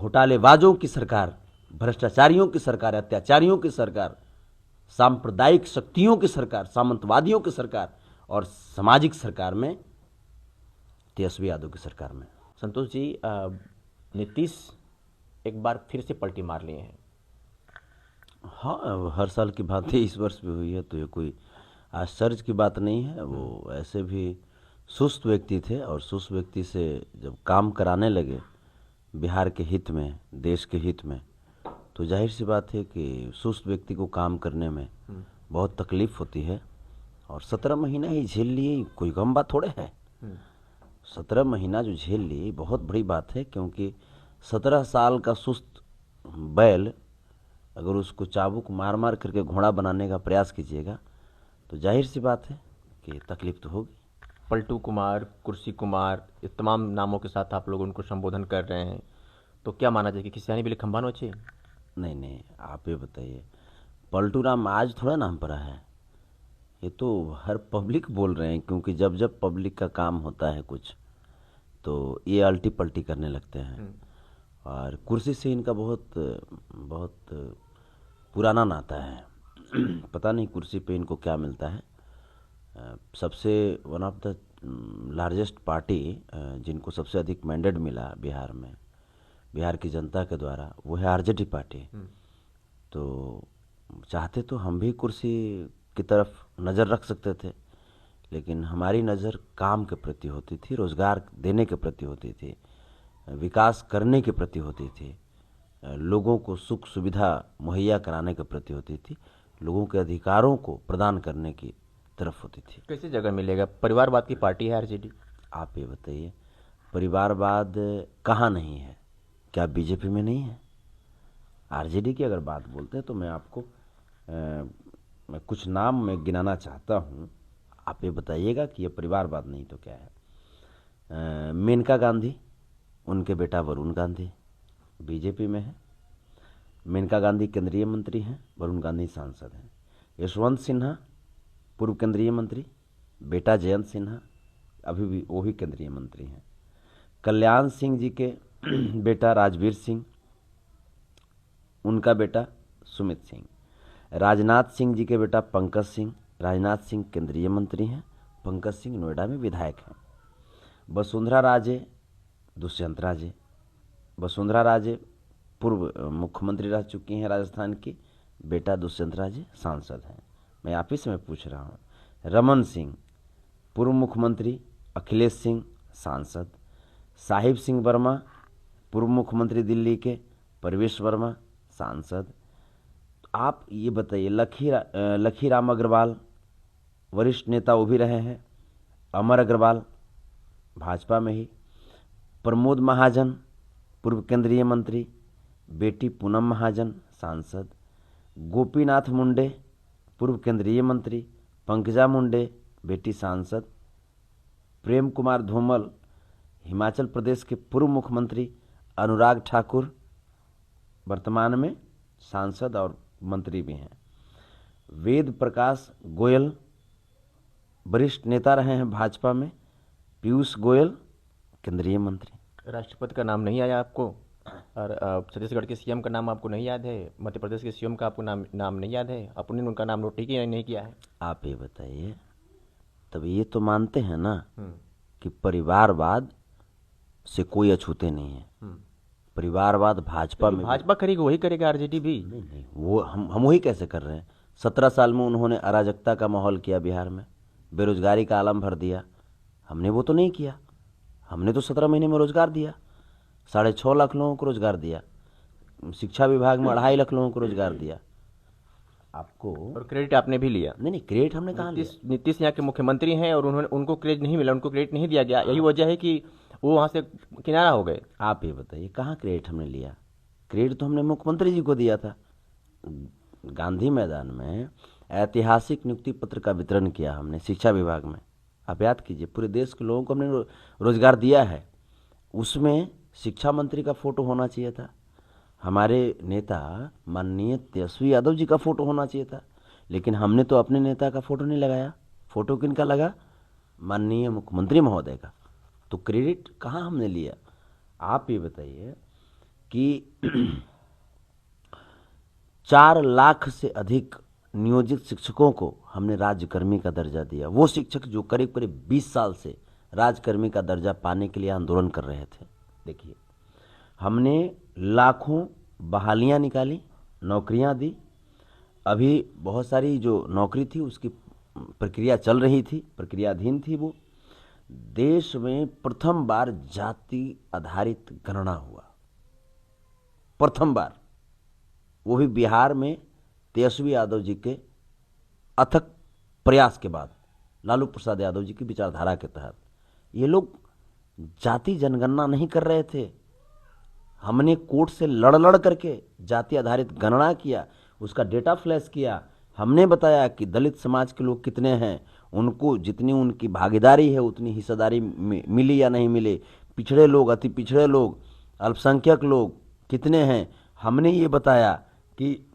घोटालेबाजों की सरकार, भ्रष्टाचारियों की सरकार, अत्याचारियों की सरकार, सांप्रदायिक शक्तियों की सरकार, सामंतवादियों की सरकार और सामाजिक सरकार में तेजस्वी यादव की सरकार में। संतोष जी, नीतीश एक बार फिर से पलटी मार लिए हैं। हाँ, हर साल की बात है, इस वर्ष भी हुई है, तो ये कोई आश्चर्य की बात नहीं है। वो ऐसे भी सुस्त व्यक्ति थे और सुस्त व्यक्ति से जब काम कराने लगे बिहार के हित में, देश के हित में, तो जाहिर सी बात है कि सुस्त व्यक्ति को काम करने में बहुत तकलीफ होती है। और 17 महीना ही झेल लिए, कोई कम बात थोड़े है। 17 महीना जो झेल ली बहुत बड़ी बात है, क्योंकि 17 साल का सुस्त बैल अगर उसको चाबुक मार मार करके घोड़ा बनाने का प्रयास कीजिएगा तो जाहिर सी बात है कि तकलीफ तो होगी। पलटू कुमार, कुर्सी कुमार, ये तमाम नामों के साथ आप लोग उनको संबोधन कर रहे हैं, तो क्या माना जाए कि किसानी बिल खंबानो चाहिए? नहीं नहीं, आप ये बताइए, पलटू राम आज थोड़ा नाम पड़ा है, ये तो हर पब्लिक बोल रहे हैं, क्योंकि जब जब पब्लिक का काम होता है कुछ तो ये अल्टी पल्टी करने लगते हैं। और कुर्सी से इनका बहुत बहुत पुराना नाता है। पता नहीं कुर्सी पे इनको क्या मिलता है। सबसे one of the largest party जिनको सबसे अधिक मैंडेट मिला बिहार में, बिहार की जनता के द्वारा, वो है आरजेडी पार्टी। तो चाहते तो हम भी कुर्सी की तरफ नज़र रख सकते थे, लेकिन हमारी नज़र काम के प्रति होती थी, रोज़गार देने के प्रति होती थी, विकास करने के प्रति होती थी, लोगों को सुख सुविधा मुहैया कराने के प्रति होती थी, लोगों के अधिकारों को प्रदान करने की तरफ होती थी। कैसे जगह मिलेगा? परिवारवाद की पार्टी है आरजेडी। आप ये बताइए, परिवारवाद कहाँ नहीं है? क्या बीजेपी में नहीं है? आरजेडी की अगर बात बोलते हैं तो मैं आपको मैं कुछ नाम में गिनाना चाहता हूँ, आप ये बताइएगा कि ये परिवारवाद नहीं तो क्या है। मेनका गांधी, उनके बेटा वरुण गांधी बीजेपी में है। मेनका गांधी केंद्रीय मंत्री हैं, वरुण गांधी सांसद हैं। यशवंत सिन्हा पूर्व केंद्रीय मंत्री, बेटा जयंत सिन्हा अभी भी वो भी केंद्रीय मंत्री हैं। कल्याण सिंह जी के बेटा राजवीर सिंह, उनका बेटा सुमित सिंह। राजनाथ सिंह जी के बेटा पंकज सिंह, राजनाथ सिंह केंद्रीय मंत्री हैं, पंकज सिंह नोएडा में विधायक हैं। वसुंधरा राजे, दुष्यंत राजे, वसुंधरा राजे पूर्व मुख्यमंत्री रह चुकी हैं राजस्थान की, बेटा दुष्यंत राजे सांसद हैं। मैं आप ही से मैं पूछ रहा हूँ। रमन सिंह पूर्व मुख्यमंत्री, अखिलेश सिंह सांसद। साहिब सिंह वर्मा पूर्व मुख्यमंत्री दिल्ली के, परवेश वर्मा सांसद। आप ये बताइए, लखीराम अग्रवाल वरिष्ठ नेता वो भी रहे हैं, अमर अग्रवाल भाजपा में ही। प्रमोद महाजन पूर्व केंद्रीय मंत्री, बेटी पूनम महाजन सांसद। गोपीनाथ मुंडे पूर्व केंद्रीय मंत्री, पंकजा मुंडे बेटी सांसद। प्रेम कुमार धूमल हिमाचल प्रदेश के पूर्व मुख्यमंत्री, अनुराग ठाकुर वर्तमान में सांसद और मंत्री भी हैं। वेद प्रकाश गोयल वरिष्ठ नेता रहे हैं भाजपा में, पीयूष गोयल केंद्रीय मंत्री। राष्ट्रपति का नाम नहीं आया आपको? और छत्तीसगढ़ के सीएम का नाम आपको नहीं याद है? मध्य प्रदेश के सीएम का आपको नाम नहीं याद है? आपने उनका नाम नोट ही नहीं किया है? आप ये बताइए, तब ये तो मानते हैं ना कि परिवारवाद से कोई अछूते नहीं है। परिवारवाद भाजपा में भाजपा करेगी, वही करेगा आरजेडी भी। नहीं, वो हम वही कैसे कर रहे हैं? 17 साल में उन्होंने अराजकता का माहौल किया बिहार में, बेरोजगारी का आलम भर दिया। हमने वो तो नहीं किया। हमने तो 17 महीने में रोजगार दिया, 6.5 लाख लोगों को रोजगार दिया, शिक्षा विभाग में 2.5 लाख लोगों को रोजगार दिया। आपको और क्रेडिट आपने भी लिया। नहीं, क्रेडिट हमने कहाँ लिया? नीतीश यहाँ के मुख्यमंत्री हैं और उनको क्रेडिट नहीं मिला, उनको क्रेडिट नहीं दिया गया। यही वजह है कि वो वहाँ से किनारा हो गए। आप ये बताइए, कहाँ क्रेडिट हमने लिया? क्रेडिट तो हमने मुख्यमंत्री जी को दिया था। गांधी मैदान में ऐतिहासिक नियुक्ति पत्र का वितरण किया हमने शिक्षा विभाग में। आप याद कीजिए, पूरे देश के लोगों को हमने रोजगार दिया है। उसमें शिक्षा मंत्री का फोटो होना चाहिए था, हमारे नेता माननीय तेजस्वी यादव जी का फोटो होना चाहिए था, लेकिन हमने तो अपने नेता का फोटो नहीं लगाया। फोटो किनका लगा? माननीय मुख्यमंत्री महोदय का। तो क्रेडिट कहाँ हमने लिया? आप ये बताइए कि 4 लाख से अधिक नियोजित शिक्षकों को हमने राज्यकर्मी का दर्जा दिया। वो शिक्षक जो करीब करीब 20 साल से राज्यकर्मी का दर्जा पाने के लिए आंदोलन कर रहे थे। देखिए, हमने लाखों बहालियां निकाली, नौकरियां दी। अभी बहुत सारी जो नौकरी थी उसकी प्रक्रिया चल रही थी, प्रक्रियाधीन थी। वो देश में प्रथम बार जाति आधारित गणना हुआ, प्रथम बार, वो भी बिहार में तेजस्वी यादव जी के अथक प्रयास के बाद, लालू प्रसाद यादव जी की विचारधारा के तहत। ये लोग जाति जनगणना नहीं कर रहे थे। हमने कोर्ट से लड़ लड़ करके जाति आधारित गणना किया, उसका डेटा फ्लैश किया। हमने बताया कि दलित समाज के लोग कितने हैं, उनको जितनी उनकी भागीदारी है उतनी हिस्सेदारी मिली या नहीं मिले, पिछड़े लोग, अति पिछड़े लोग, अल्पसंख्यक लोग कितने हैं। हमने ये बताया कि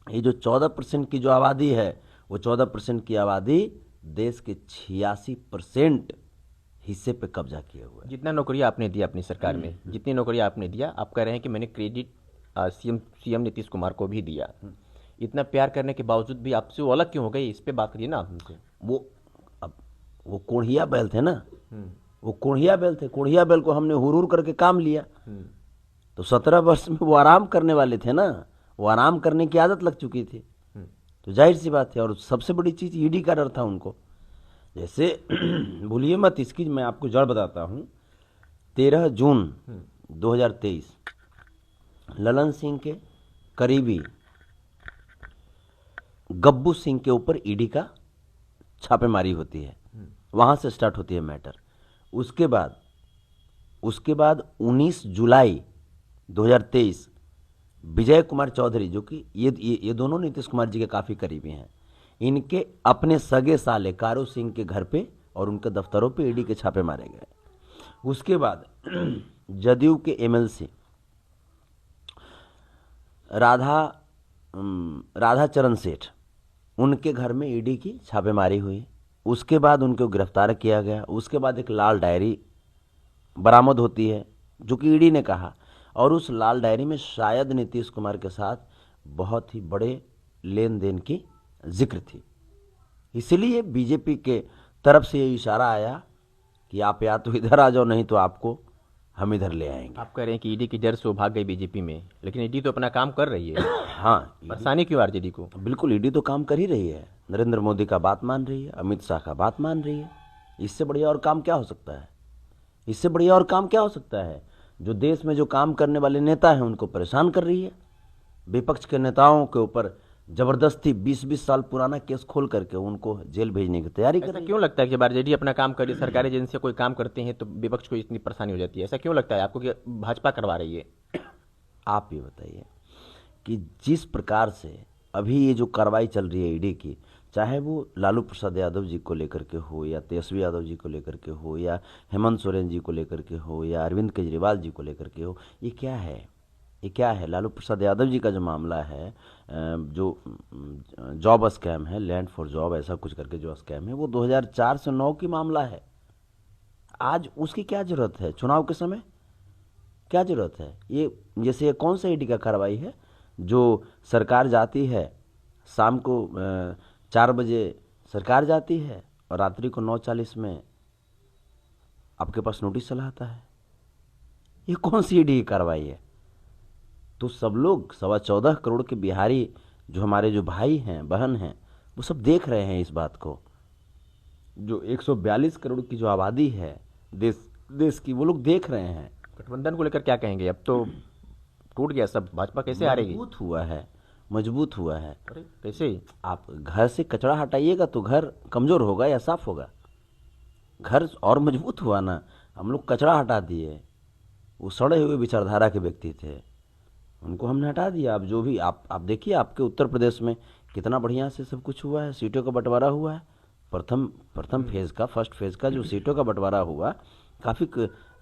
ये जो 14% की जो आबादी है, वो 14% की आबादी देश के 86% हिस्से पे कब्जा किए हुए है। जितना नौकरी आपने दिया अपनी सरकार में, जितनी नौकरी आपने दिया, आप कह रहे हैं कि मैंने क्रेडिट सीएम नीतीश कुमार को भी दिया। इतना प्यार करने के बावजूद भी आपसे वो अलग क्यों हो गई? इस पे बात करिए ना आप हमसे। वो कोढ़िया बैल थे ना, वो कोढ़िया बैल थे। कोढ़िया बैल को हमने हुरूर करके काम लिया। तो 17 वर्ष में वो आराम करने वाले थे ना, वो आराम करने की आदत लग चुकी थी। तो जाहिर सी बात है। और सबसे बड़ी चीज ईडी का डर था उनको। जैसे भूलिए मत, इसकी मैं आपको जड़ बताता हूं। 13 जून 2023 ललन सिंह के करीबी गब्बू सिंह के ऊपर ईडी का छापेमारी होती है, वहां से स्टार्ट होती है मैटर। उसके बाद 19 जुलाई 2023 विजय कुमार चौधरी, जो कि ये दोनों नीतीश कुमार जी के काफी करीबी हैं, इनके अपने सगे साले कारू सिंह के घर पे और उनके दफ्तरों पे ईडी के छापे मारे गए। उसके बाद जदयू के एमएलसी राधा चरण सेठ, उनके घर में ईडी की छापेमारी हुई। उसके बाद उनको गिरफ्तार किया गया। उसके बाद एक लाल डायरी बरामद होती है जो कि ईडी ने कहा, और उस लाल डायरी में शायद नीतीश कुमार के साथ बहुत ही बड़े लेन देन की जिक्र थी। इसलिए बीजेपी के तरफ से ये इशारा आया कि आप या तो इधर आ जाओ, नहीं तो आपको हम इधर ले आएंगे। आप कह रहे हैं कि ईडी की डर से वो भाग गई बीजेपी में, लेकिन ईडी तो अपना काम कर रही है। हाँ, परेशानी क्यों आरजेडी को? बिल्कुल, ईडी तो काम कर ही रही है। नरेंद्र मोदी का बात मान रही है, अमित शाह का बात मान रही है। इससे बढ़िया और काम क्या हो सकता है? इससे बढ़िया और काम क्या हो सकता है? जो देश में जो काम करने वाले नेता हैं उनको परेशान कर रही है। विपक्ष के नेताओं के ऊपर जबरदस्ती 20-20 साल पुराना केस खोल करके उनको जेल भेजने की तैयारी कर ऐसा रही है। क्यों लगता है कि आरजेडी अपना काम करे, सरकारी एजेंसी से कोई काम करते हैं तो विपक्ष को इतनी परेशानी हो जाती है? ऐसा क्यों लगता है आपको कि भाजपा करवा रही है? आप ये बताइए कि जिस प्रकार से अभी ये जो कार्रवाई चल रही है ईडी की, चाहे वो लालू प्रसाद यादव जी को लेकर के हो, या तेजस्वी यादव जी को लेकर के हो, या हेमंत सोरेन जी को लेकर के हो, या अरविंद केजरीवाल जी को लेकर के हो, ये क्या है? ये क्या है? लालू प्रसाद यादव जी का जो मामला है, जो जॉब स्कैम है, लैंड फॉर जॉब ऐसा कुछ करके जो स्कैम है, वो 2004 से 9 की मामला है। आज उसकी क्या जरूरत है? चुनाव के समय क्या जरूरत है? ये जैसे ये कौन सा ईडी का कार्रवाई है जो सरकार जाती है, शाम को 4 बजे सरकार जाती है और रात्रि को 9:40 में आपके पास नोटिस चला आता है? ये कौन सी ईडी की कार्रवाई है? तो सब लोग 14.25 करोड़ के बिहारी, जो हमारे जो भाई हैं, बहन हैं, वो सब देख रहे हैं इस बात को। जो 142 करोड़ की जो आबादी है देश की, वो लोग देख रहे हैं। गठबंधन को लेकर क्या कहेंगे? अब तो टूट गया सब, भाजपा कैसे हारेगी? मजबूत हुआ है। अरे कैसे? आप घर से कचरा हटाइएगा तो घर कमजोर होगा या साफ होगा? घर और मजबूत हुआ ना। हम लोग कचरा हटा दिए, वो सड़े हुए विचारधारा के व्यक्ति थे, उनको हमने हटा दिया। अब जो भी आप देखिए, आपके उत्तर प्रदेश में कितना बढ़िया से सब कुछ हुआ है, सीटों का बंटवारा हुआ है। प्रथम फेज का, फर्स्ट फेज का जो सीटों का बंटवारा हुआ, काफी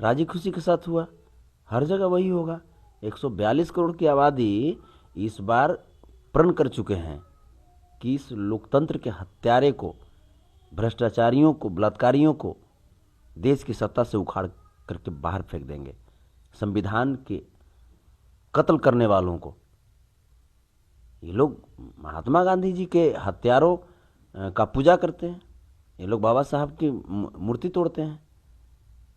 राजी खुशी के साथ हुआ। हर जगह वही होगा। 142 करोड़ की आबादी इस बार प्रण कर चुके हैं कि इस लोकतंत्र के हत्यारे को, भ्रष्टाचारियों को, बलात्कारियों को देश की सत्ता से उखाड़ करके बाहर फेंक देंगे। संविधान के कत्ल करने वालों को। ये लोग महात्मा गांधी जी के हत्यारों का पूजा करते हैं, ये लोग बाबा साहब की मूर्ति तोड़ते हैं।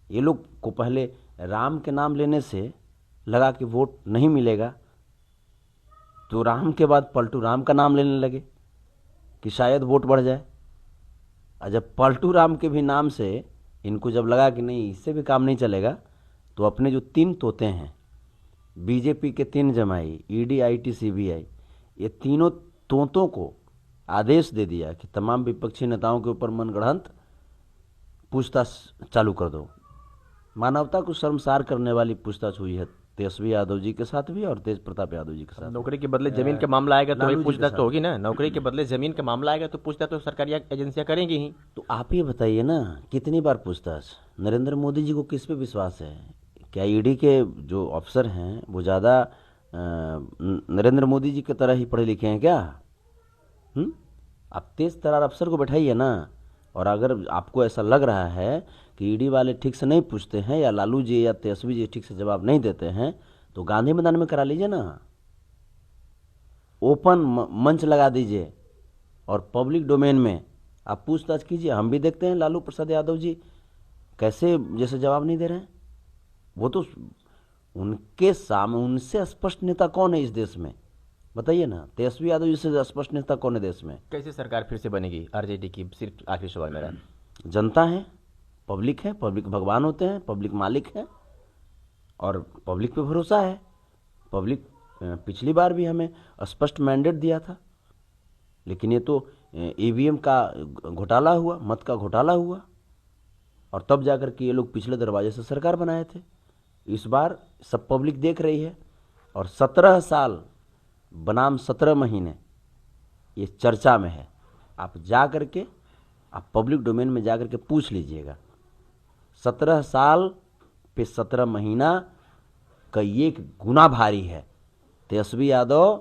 ये लोग को पहले राम के नाम लेने से लगा कि वोट नहीं मिलेगा, तो राम के बाद पलटू राम का नाम लेने लगे कि शायद वोट बढ़ जाए। और जब पलटू राम के भी नाम से इनको जब लगा कि नहीं इससे भी काम नहीं चलेगा, तो अपने जो 3 तोते हैं, बीजेपी के 3 जमाई, ईडी, आईटी, सीबीआई, ये तीनों तोतों को आदेश दे दिया कि तमाम विपक्षी नेताओं के ऊपर मनगढ़ंत पूछताछ चालू कर दो। मानवता को शर्मसार करने वाली पूछताछ हुई है तेजस्वी यादव जी के साथ भी और तेज प्रताप यादव जी के साथ। नौकरी के बदले जमीन का मामला आएगा तो लालू वही जी के पूछताछ साथ। तो होगी ना। नौकरी के बदले जमीन का मामला आएगा तो पूछताछ तो सरकारी एजेंसियां करेंगी ही। तो आप ही बताइए ना, कितनी बार पूछताछ? नरेंद्र मोदी जी को किस पे विश्वास है? क्या ईडी के जो अफसर हैं वो ज़्यादा नरेंद्र मोदी जी की तरह ही पढ़े लिखे हैं क्या? आप तेज तर्रार अफसर को बैठाइए ना। और अगर आपको ऐसा लग रहा है कि ईडी वाले ठीक से नहीं पूछते हैं या लालू जी या तेजस्वी जी ठीक से जवाब नहीं देते हैं, तो गांधी मैदान में करा लीजिए ना, ओपन मंच लगा दीजिए और पब्लिक डोमेन में आप पूछताछ कीजिए। हम भी देखते हैं लालू प्रसाद यादव जी कैसे जैसे जवाब नहीं दे रहे हैं। वो तो उनके सामने, उनसे स्पष्ट नेता कौन है इस देश में? बताइए ना, तेजस्वी यादव जी से स्पष्ट नेता कौन है देश में? कैसे सरकार फिर से बनेगी आरजेडी की? सिर्फ आखिरी सवाल मेरा। जनता है, पब्लिक भगवान होते हैं, पब्लिक मालिक है और पब्लिक पे भरोसा है। पब्लिक पिछली बार भी हमें स्पष्ट मैंडेट दिया था, लेकिन ये तो ईवीएम का घोटाला हुआ, मत का घोटाला हुआ, और तब जाकर के ये लोग पिछले दरवाजे से सरकार बनाए थे। इस बार सब पब्लिक देख रही है और 17 साल बनाम 17 महीने ये चर्चा में है। आप जा करके, आप पब्लिक डोमेन में जा करके पूछ लीजिएगा, 17 साल पे 17 महीना का ये गुना भारी है। तेजस्वी यादव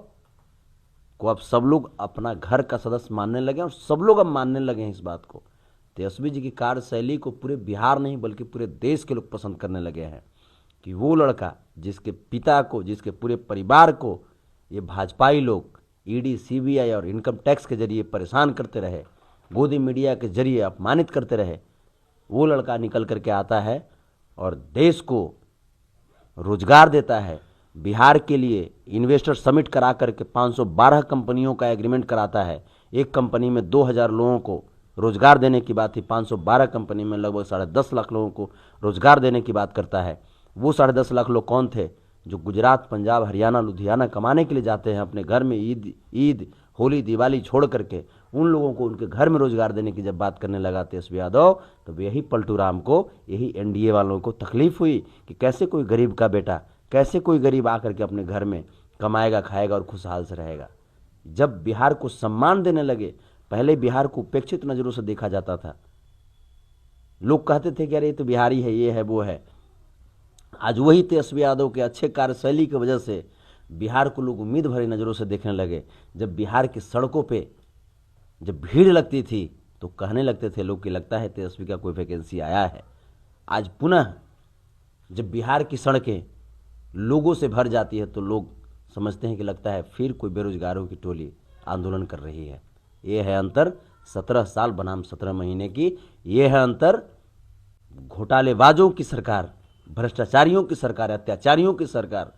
को अब सब लोग अपना घर का सदस्य मानने लगे और सब लोग अब मानने लगे हैं इस बात को। तेजस्वी जी की कार्यशैली को पूरे बिहार नहीं बल्कि पूरे देश के लोग पसंद करने लगे हैं कि वो लड़का जिसके पिता को, जिसके पूरे परिवार को ये भाजपाई लोग ईडी, सीबीआई और इनकम टैक्स के जरिए परेशान करते रहे, गोदी मीडिया के जरिए अपमानित करते रहे, वो लड़का निकल करके आता है और देश को रोजगार देता है। बिहार के लिए इन्वेस्टर समिट करा करके 512 कंपनियों का एग्रीमेंट कराता है। एक कंपनी में 2000 लोगों को रोजगार देने की बात थी, 512 कंपनी में लगभग 10.5 लाख लोगों को रोजगार देने की बात करता है। वो 10.5 लाख लोग कौन थे? जो गुजरात, पंजाब, हरियाणा, लुधियाना कमाने के लिए जाते हैं अपने घर में ईद, होली, दिवाली छोड़ करके, उन लोगों को उनके घर में रोजगार देने की जब बात करने लगा तेजस्वी यादव, तो यही पलटू राम को, यही एनडीए वालों को तकलीफ हुई कि कैसे कोई गरीब का बेटा, कैसे कोई गरीब आकर के अपने घर में कमाएगा, खाएगा और खुशहाल से रहेगा। जब बिहार को सम्मान देने लगे, पहले बिहार को उपेक्षित नज़रों से देखा जाता था, लोग कहते थे कि अरे ये तो बिहारी है, ये है, वो है। आज वही तेजस्वी यादव के अच्छे कार्यशैली की वजह से बिहार को लोग उम्मीद भरी नज़रों से देखने लगे। जब बिहार की सड़कों पे जब भीड़ लगती थी तो कहने लगते थे लोग कि लगता है तेजस्वी का कोई वैकेंसी आया है। आज पुनः जब बिहार की सड़कें लोगों से भर जाती है तो लोग समझते हैं कि लगता है फिर कोई बेरोजगारों की टोली आंदोलन कर रही है। ये है अंतर 17 साल बनाम 17 महीने की। ये है अंतर घोटालेबाजों की सरकार, भ्रष्टाचारियों की सरकार, अत्याचारियों की सरकार,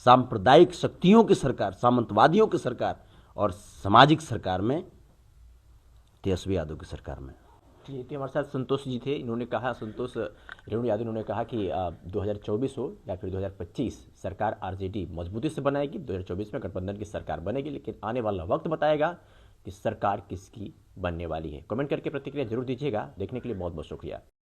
सांप्रदायिक शक्तियों की सरकार, सामंतवादियों की सरकार और सामाजिक सरकार में, तेजस्वी यादव की सरकार में। ये थे हमारे साथ संतोष जी थे। इन्होंने कहा, संतोष रेणु यादव, इन्होंने कहा कि 2024 हो या फिर 2025 सरकार आरजेडी मजबूती से बनाएगी। 2024 में गठबंधन की सरकार बनेगी, लेकिन आने वाला वक्त बताएगा कि सरकार किसकी बनने वाली है। कमेंट करके प्रतिक्रिया जरूर दीजिएगा। देखने के लिए बहुत बहुत शुक्रिया।